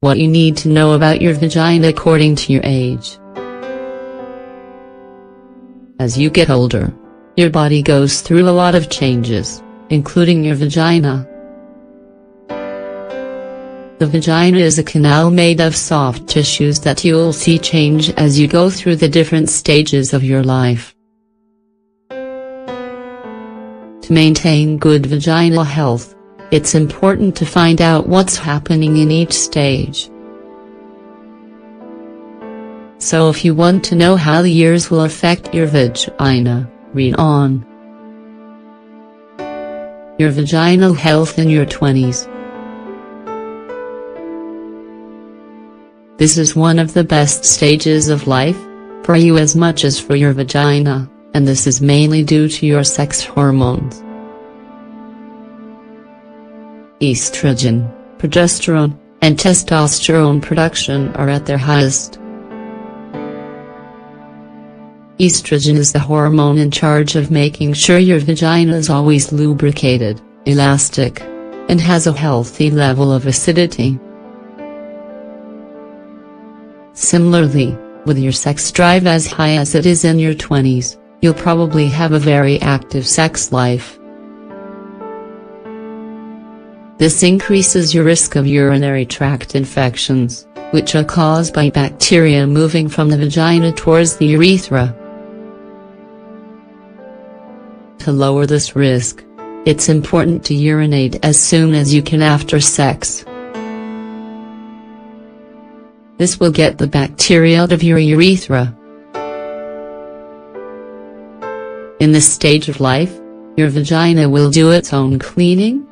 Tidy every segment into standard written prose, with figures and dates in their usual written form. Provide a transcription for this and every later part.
What you need to know about your vagina according to your age. As you get older, your body goes through a lot of changes, including your vagina. The vagina is a canal made of soft tissues that you'll see change as you go through the different stages of your life. To maintain good vaginal health, it's important to find out what's happening in each stage. So if you want to know how the years will affect your vagina, read on. Your vaginal health in your 20s. This is one of the best stages of life, for you as much as for your vagina, and this is mainly due to your sex hormones. Estrogen, progesterone, and testosterone production are at their highest. Estrogen is the hormone in charge of making sure your vagina is always lubricated, elastic, and has a healthy level of acidity. Similarly, with your sex drive as high as it is in your 20s, you'll probably have a very active sex life. This increases your risk of urinary tract infections, which are caused by bacteria moving from the vagina towards the urethra. To lower this risk, it's important to urinate as soon as you can after sex. This will get the bacteria out of your urethra. In this stage of life, your vagina will do its own cleaning.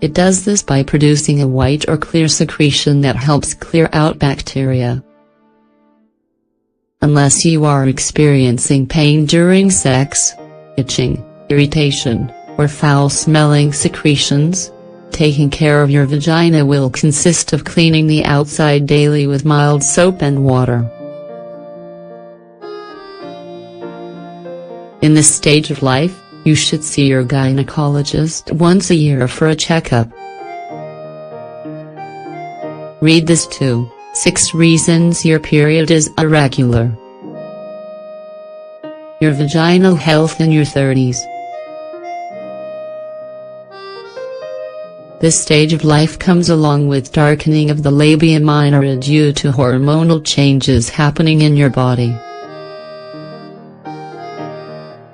It does this by producing a white or clear secretion that helps clear out bacteria. Unless you are experiencing pain during sex, itching, irritation, or foul-smelling secretions, taking care of your vagina will consist of cleaning the outside daily with mild soap and water. In this stage of life, you should see your gynecologist once a year for a checkup. Read this too: 6 reasons your period is irregular. Your vaginal health in your 30s. This stage of life comes along with darkening of the labia minora due to hormonal changes happening in your body.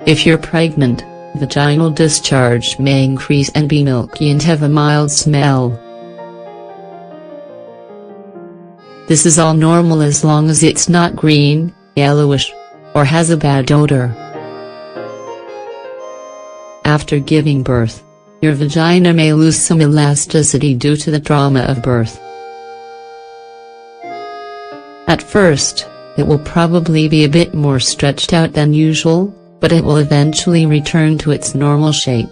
If you're pregnant, vaginal discharge may increase and be milky and have a mild smell. This is all normal as long as it's not green, yellowish, or has a bad odor. After giving birth, your vagina may lose some elasticity due to the trauma of birth. At first, it will probably be a bit more stretched out than usual, but it will eventually return to its normal shape.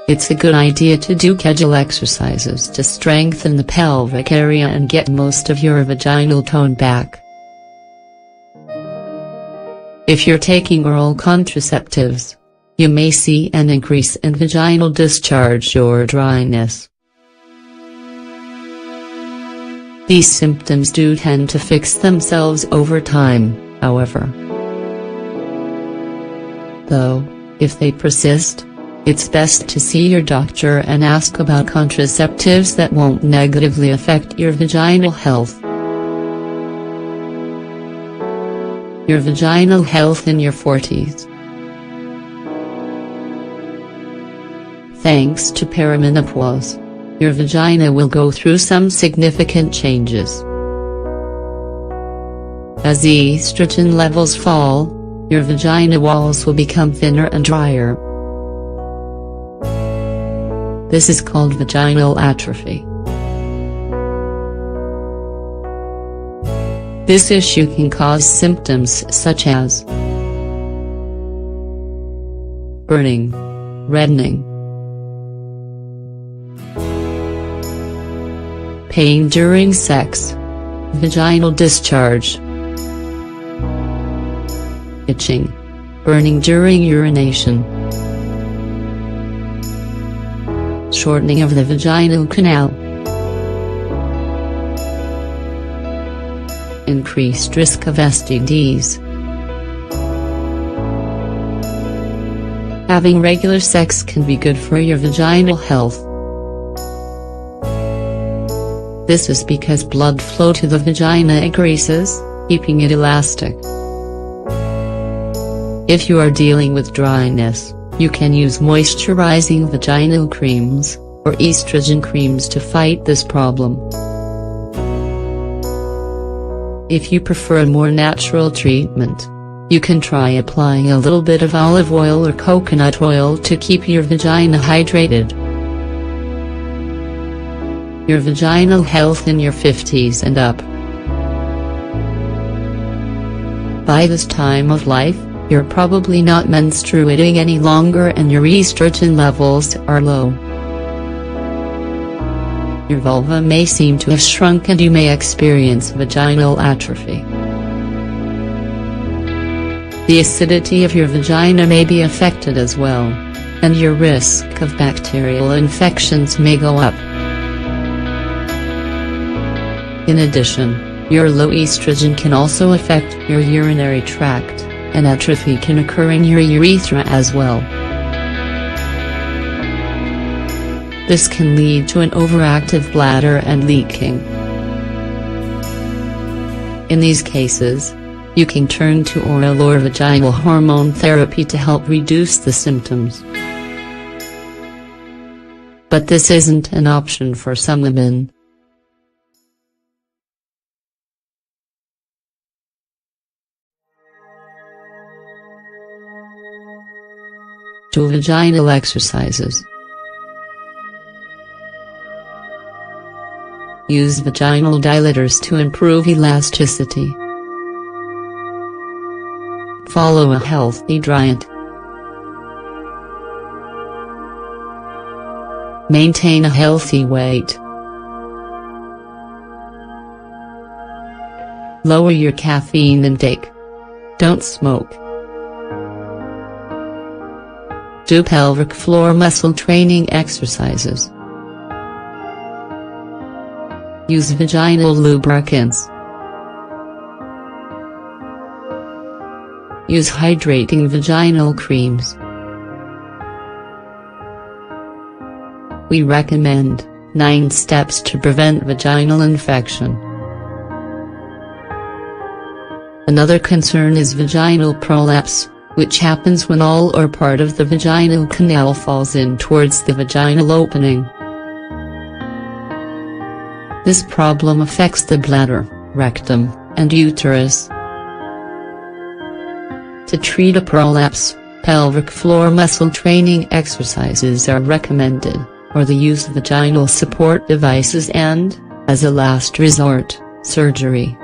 It's a good idea to do Kegel exercises to strengthen the pelvic area and get most of your vaginal tone back. If you're taking oral contraceptives, you may see an increase in vaginal discharge or dryness. These symptoms do tend to fix themselves over time, however. Though, if they persist, it's best to see your doctor and ask about contraceptives that won't negatively affect your vaginal health. Your vaginal health in your 40s. Thanks to perimenopause, your vagina will go through some significant changes. As the estrogen levels fall, your vagina walls will become thinner and drier. This is called vaginal atrophy. This issue can cause symptoms such as burning, reddening, pain during sex, vaginal discharge, itching, burning during urination, shortening of the vaginal canal, increased risk of STDs. Having regular sex can be good for your vaginal health. This is because blood flow to the vagina increases, keeping it elastic. If you are dealing with dryness, you can use moisturizing vaginal creams, or estrogen creams to fight this problem. If you prefer a more natural treatment, you can try applying a little bit of olive oil or coconut oil to keep your vagina hydrated. Your vaginal health in your 50s and up. By this time of life, you're probably not menstruating any longer and your estrogen levels are low. Your vulva may seem to have shrunk and you may experience vaginal atrophy. The acidity of your vagina may be affected as well, and your risk of bacterial infections may go up. In addition, your low estrogen can also affect your urinary tract, and atrophy can occur in your urethra as well. This can lead to an overactive bladder and leaking. In these cases, you can turn to oral or vaginal hormone therapy to help reduce the symptoms. But this isn't an option for some women. Do vaginal exercises. Use vaginal dilators to improve elasticity. Follow a healthy diet. Maintain a healthy weight. Lower your caffeine intake. Don't smoke. Do pelvic floor muscle training exercises. Use vaginal lubricants. Use hydrating vaginal creams. We recommend 9 steps to prevent vaginal infection. Another concern is vaginal prolapse, which happens when all or part of the vaginal canal falls in towards the vaginal opening. This problem affects the bladder, rectum, and uterus. To treat a prolapse, pelvic floor muscle training exercises are recommended, or the use of vaginal support devices and, as a last resort, surgery.